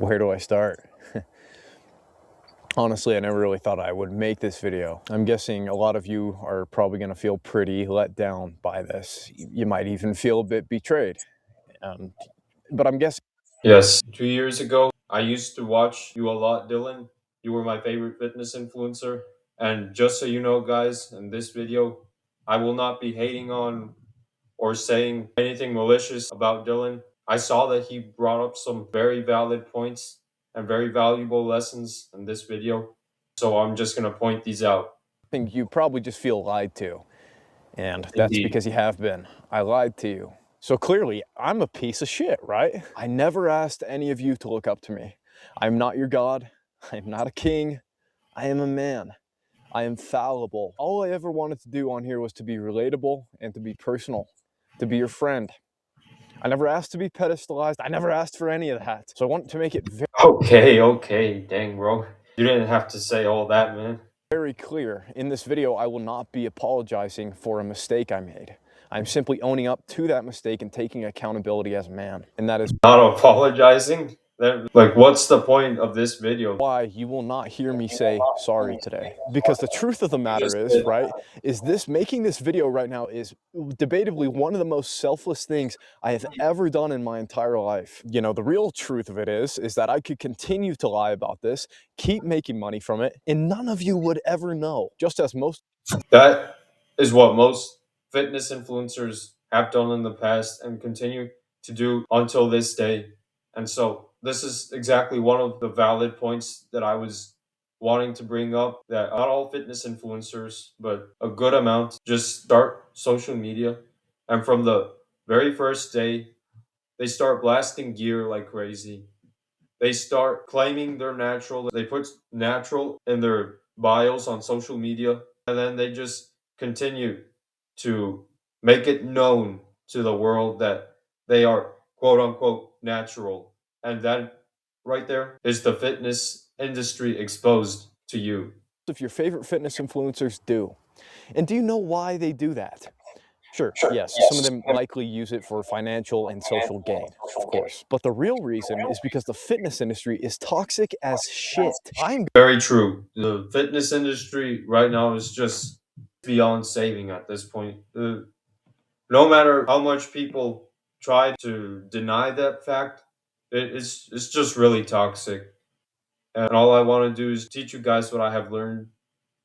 Where do I start? Honestly, I never really thought I would make this video. I'm guessing a lot of you are probably going to feel pretty let down by this. You might even feel a bit betrayed. But I'm guessing... Yes, 2 years ago, I used to watch you a lot, Dylan. You were my favorite fitness influencer. And just so you know, guys, in this video, I will not be hating on or saying anything malicious about Dylan. I saw that he brought up some very valid points and very valuable lessons in this video. So I'm just going to point these out. you probably just feel lied to. And that's Indeed. because you have been. I lied to you. So clearly, I'm a piece of shit, right? I never asked any of you to look up to me. I'm not your God. I'm not a king. I am a man. I am fallible. All I ever wanted to do on here was to be relatable and to be personal, to be your friend. I never asked to be pedestalized. I never asked for any of that. So I want to make it Okay. Dang, bro. You didn't have to say all that, man. very clear. In this video, I will not be apologizing for a mistake I made. I'm simply owning up to that mistake and taking accountability as a man. And that is Not apologizing? Like, what's the point of this video? why you will not hear me say sorry today. Because the truth of the matter is, right, is making this video right now is debatably one of the most selfless things I have ever done in my entire life. You know, the real truth of it is that I could continue to lie about this, keep making money from it, and none of you would ever know. Just as most... That is what most fitness influencers have done in the past and continue to do until this day. And so this is exactly one of the valid points that I was wanting to bring up, that not all fitness influencers, but a good amount, just start social media. And from the very first day, they start blasting gear like crazy. They start claiming they're natural. They put natural in their bios on social media, and then they just continue to make it known to the world that they are quote unquote natural. And that right there is the fitness industry exposed to you. of your favorite fitness influencers do. And do you know why they do that? Sure, yes, some of them likely use it for financial and social gain, of course. But the real reason is because the fitness industry is toxic as shit. Very true. The fitness industry right now is just beyond saving at this point. No matter how much people try to deny that fact, it's just really toxic. And all I want to do is teach you guys what I have learned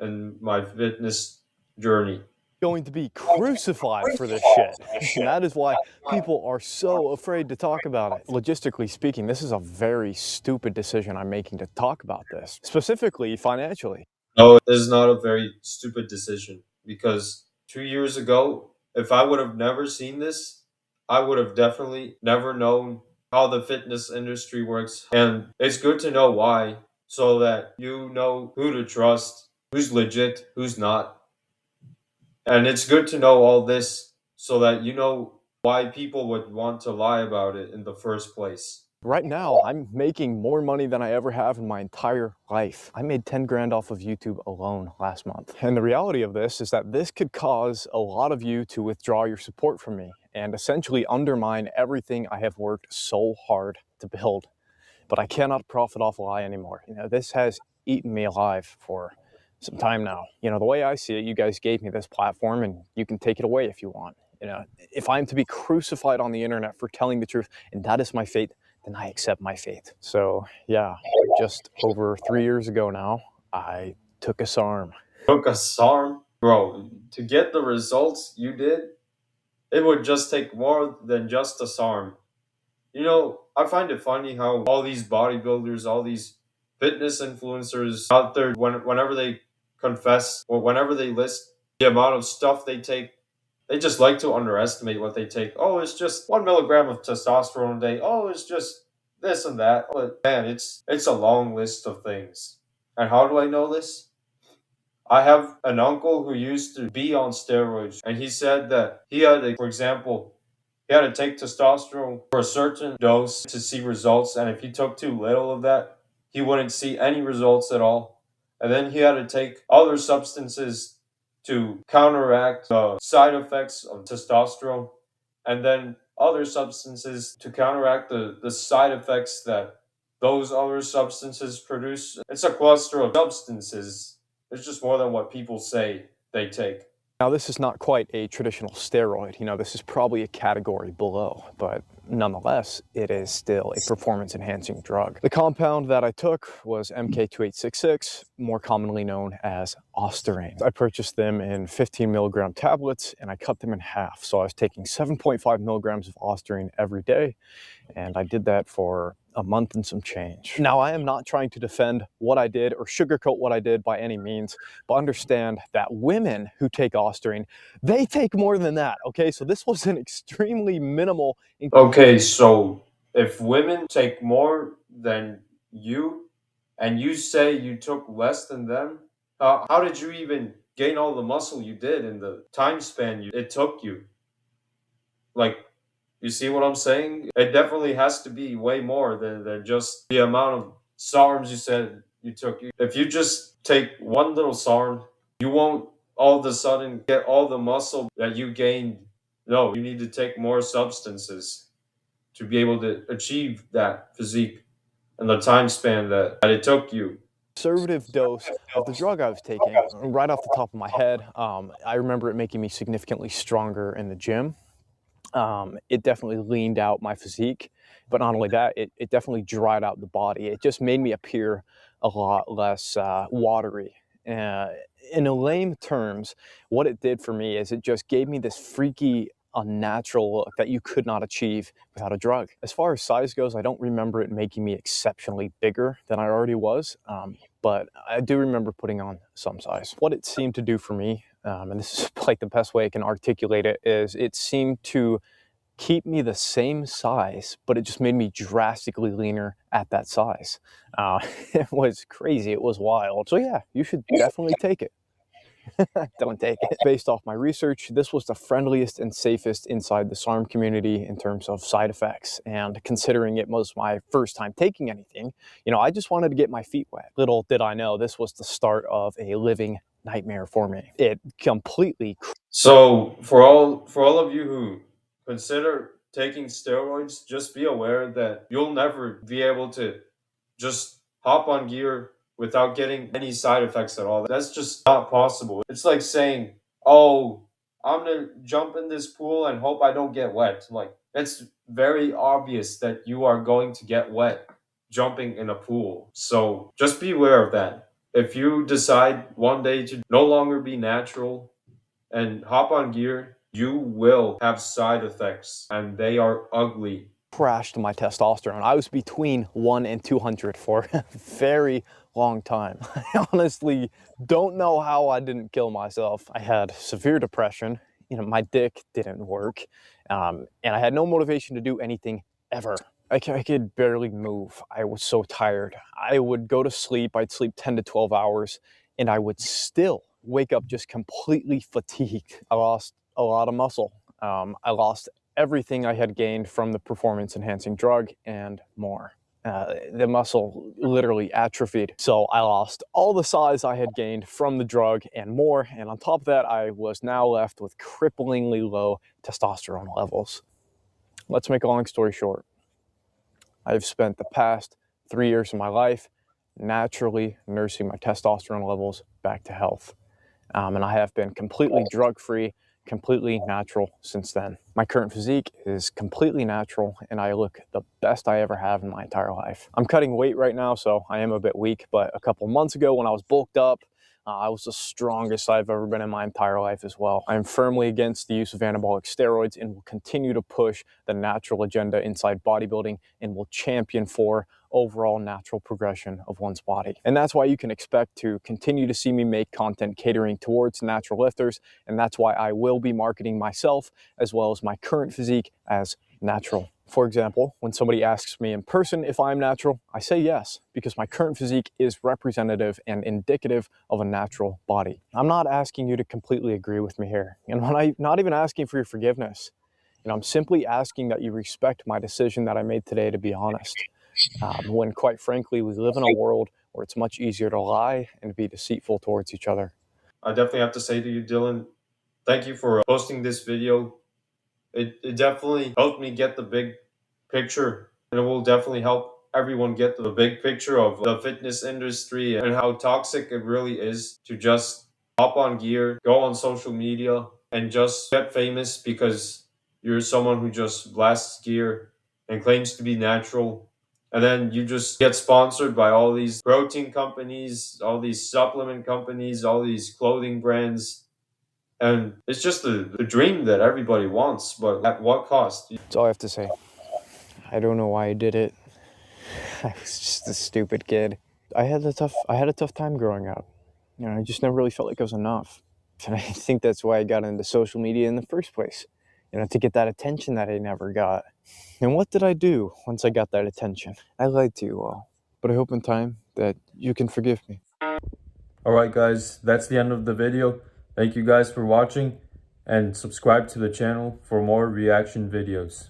in my fitness journey. Going to be crucified for this shit. And that is why people are so afraid to talk about it. Logistically speaking, this is a very stupid decision I'm making to talk about this, specifically financially. No, it is not a very stupid decision, because 2 years ago, if I would have never seen this, I would have definitely never known how the fitness industry works. And it's good to know why, so that you know who to trust, who's legit, who's not. And it's good to know all this so that you know why people would want to lie about it in the first place. Right now, I'm making more money than I ever have in my entire life. I made 10 grand off of YouTube alone last month. And the reality of this is that this could cause a lot of you to withdraw your support from me and essentially undermine everything I have worked so hard to build. But I cannot profit off a lie anymore. You know, this has eaten me alive for some time now. You know, the way I see it, you guys gave me this platform and you can take it away if you want. You know, if I'm to be crucified on the internet for telling the truth, and that is my fate, then I accept my fate. So yeah, just over 3 years ago now, I took a SARM. Took a SARM? Bro, to get the results you did, it would just take more than just a SARM. You know, I find it funny how all these bodybuilders, all these fitness influencers out there, whenever they confess or whenever they list the amount of stuff they take, they just like to underestimate what they take. Oh, it's just 1 milligram of testosterone a day. Oh, it's just this and that. But man, it's a long list of things. And how do I know this? I have an uncle who used to be on steroids, and he said that he had to, for example, he had to take testosterone for a certain dose to see results, and if he took too little of that, he wouldn't see any results at all. And then he had to take other substances to counteract the side effects of testosterone, and then other substances to counteract the side effects that those other substances produce. It's a cluster of substances. It's just more than what people say they take. Now, this is not quite a traditional steroid. You know, this is probably a category below, but nonetheless, it is still a performance-enhancing drug. The compound that I took was MK2866, more commonly known as Ostarine. I purchased them in 15 milligram tablets, and I cut them in half. So I was taking 7.5 milligrams of Ostarine every day, and I did that for a month and some change. Now, I am not trying to defend what I did or sugarcoat what I did by any means, but understand that women who take Ostarine, they take more than that, okay? So this was an extremely minimal... Okay, so if women take more than you, and you say you took less than them, how did you even gain all the muscle you did in the time span it took you? Like, you see what I'm saying? It definitely has to be way more than just the amount of SARMs you said you took. If you just take one little SARM, you won't all of a sudden get all the muscle that you gained. No, you need to take more substances to be able to achieve that physique and the time span that it took you. Conservative dose of the drug I was taking, right off the top of my head, I remember it making me significantly stronger in the gym. It definitely leaned out my physique, but not only that, it definitely dried out the body. It just made me appear a lot less watery. In lame terms, what it did for me is it just gave me this freaky, unnatural look that you could not achieve without a drug. As far as size goes, I don't remember it making me exceptionally bigger than I already was, but I do remember putting on some size. What it seemed to do for me, and this is like the best way I can articulate it, is it seemed to keep me the same size, but it just made me drastically leaner at that size. It was crazy. It was wild. So yeah, you should definitely take it. Don't take it. Based off my research, this was the friendliest and safest inside the SARM community in terms of side effects. And considering it was my first time taking anything, you know, I just wanted to get my feet wet. Little did I know this was the start of a living nightmare for me. It completely... So for all of you who consider taking steroids, just be aware that you'll never be able to just hop on gear without getting any side effects at all. That's just not possible. It's like saying, "Oh, I'm gonna jump in this pool and hope I don't get wet." Like, it's very obvious that you are going to get wet jumping in a pool. So just be aware of that. If you decide one day to no longer be natural and hop on gear, you will have side effects, and they are ugly. crashed my testosterone. I was between 1 and 200 for a very long time. I honestly don't know how I didn't kill myself. I had severe depression. You know, my dick didn't work, and I had no motivation to do anything ever. I could barely move. I was so tired. I would go to sleep. I'd sleep 10 to 12 hours, and I would still wake up just completely fatigued. I lost a lot of muscle. I lost everything I had gained from the performance-enhancing drug and more. The muscle literally atrophied. So I lost all the size I had gained from the drug and more. And on top of that, I was now left with cripplingly low testosterone levels. Let's make a long story short. I've spent the past 3 years of my life naturally nursing my testosterone levels back to health. And I have been completely drug-free, completely natural since then. My current physique is completely natural, and I look the best I ever have in my entire life. I'm cutting weight right now, so I am a bit weak, but a couple months ago when I was bulked up, I was the strongest I've ever been in my entire life as well. I am firmly against the use of anabolic steroids and will continue to push the natural agenda inside bodybuilding and will champion for overall natural progression of one's body. And that's why you can expect to continue to see me make content catering towards natural lifters, and that's why I will be marketing myself as well as my current physique as natural. For example, when somebody asks me in person if I'm natural, I say yes, because my current physique is representative and indicative of a natural body. I'm not asking you to completely agree with me here, and I'm not even asking for your forgiveness. You know, I'm simply asking that you respect my decision that I made today, to be honest. When quite frankly, we live in a world where it's much easier to lie and be deceitful towards each other. I definitely have to say to you, Dylan, thank you for posting this video. It definitely helped me get the big picture, and it will definitely help everyone get the big picture of the fitness industry and how toxic it really is to just hop on gear, go on social media, and just get famous because you're someone who just blasts gear and claims to be natural. And then you just get sponsored by all these protein companies, all these supplement companies, all these clothing brands. And it's just the dream that everybody wants, but at what cost? That's all I have to say. I don't know why I did it. I was just a stupid kid. I had a tough time growing up. You know, I just never really felt like I was enough. And I think that's why I got into social media in the first place. You know, to get that attention that I never got. And what did I do once I got that attention? I lied to you all. But I hope in time that you can forgive me. Alright guys, that's the end of the video. Thank you guys for watching and subscribe to the channel for more reaction videos.